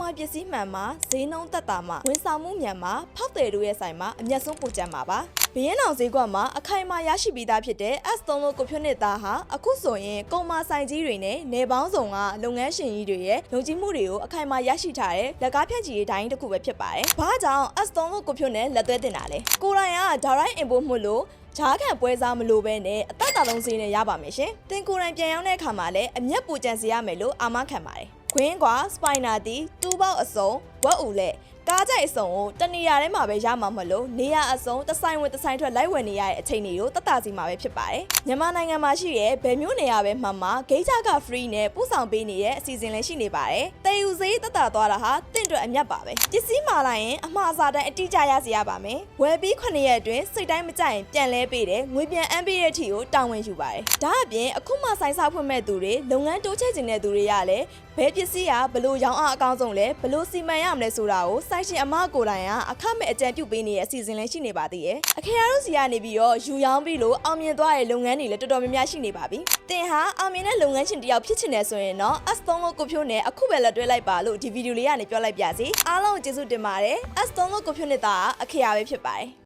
မာပစ္စည်းမှန်မှာဈေးနှုန်းသက်သာမှာဝန်ဆောင်မှုမြန်မှာဖောက်တယ်တို့ရဲ့ဆိုင်မှာအမျက်ဆုံးပိုကြံမှာပါဘရင်းအောင်ဈေးကွက်မှာအခိုင်အမာရရှိပြီးသားဖြစ်တဲ့ S3 လို့ကိုဖြိုးနှစ်သားဟာအခုဆိုရင်ကုန်မာဆိုင်ကြီးတွေနဲ့နေပေါင်းစုံကလုပ်ငန်းရှင်ကြီးတွေရဲ့ယုံကြည်မှုတွေကိုအခိုင်အမာရရှိထားတဲ့လက်ကားဖြန့်ချီရေးတိုင်းတစ်ခုပဲဖြစ်ပါတယ်။ဘာကြောင့် S3 လို့ကိုဖြိုးနဲ့လက်သွဲတင်တာလဲ။ကိုယ်တိုင်က direct import မှုလို့ဂျားခံပွဲစားမလို့ပဲနဲ့အသက်တာလုံးစည်းနဲ့ရပါမယ်ရှင်။တင်ကိုယ်တိုင်ပြန်ရောက်တဲ့အခါမှာလည်းအမျက်ပူကြံစေရမယ်လို့အာမခံပါတယ်။ခွင်းကွာစပိုင်နာတီတူပေါက်အစုံဝက်ဦးလက်ကားကြိုက်အစုံကိုတနေရာထဲမှာပဲရမှာမလို့နေရအစုံတဆိုင်ဝင်တဆိုင်ထွက်လိုက်ဝယ်နေရတဲ့အချိန်တွေကိုတတ်တာစီမှာပဲဖြစ်ပါတယ်။မြန်မာနိုင်ငံမှာရှိတဲ့ဘယ်မျိုးနေရာပဲမှမှာဂိတ်ချက free နဲ့ပို့ဆောင်ပေးနေတဲ့အစီအစဉ်လည်းရှိနေပါတယ်။တေယူဈေးတတ်တာသွားတာဟာတင့်အတွက်အမြတ်ပါပဲ။ပစ္စည်းမှာလိုက်ရင်အမှားအစားတိုင်းအတိအကျရစီရပါမယ်။ဝယ်ပြီး9ရက်အတွင်းစိတ်တိုင်းမကြိုက်ရင်ပြန်လဲပေးတယ်ငွေပြန်အမ်းပေးတဲ့အထိကိုတာဝန်ယူပါတယ်။ဒါအပြင်အခုမှဆိုင်ဆောက်ဖွင့်မဲ့သူတွေလုပ်ငန်းတိုးချဲ့ခြင်းတဲ့သူတွေရလည်းဘယ်ပစ္စည်းကဘလို့ရောင်းအားအကောင်းဆုံးလဲဘလို့စီမံရမလဲဆိုတာကိုစိုက်ရှင်အမကိုယ်တိုင်ကအခမဲ့အကြံပြုပေးနေတဲ့အစီအစဉ်လည်းရှိနေပါသေးတယ်။အခရာတို့စီကနေပြီးတော့ယူရောင်းပြီးလို့အောင်မြင်သွားတဲ့လုပ်ငန်းတွေလည်းတော်တော်များများရှိနေပါပြီ။တင်ဟာအောင်မြင်တဲ့လုပ်ငန်းရှင်တစ်ယောက်ဖြစ်ချင်တယ်ဆိုရင်တော့ S3 လို့ကိုဖြိုးနဲ့အခုပဲလက်တွဲလိုက်ပါလို့ဒီဗီဒီယိုလေးကနေပြောလိုက်ပြစီ။အားလုံးကျေးဇူးတင်ပါတယ်။ S3 လို့ကိုဖြိုးနဲ့တာအခရာပဲဖြစ်ပါတယ်။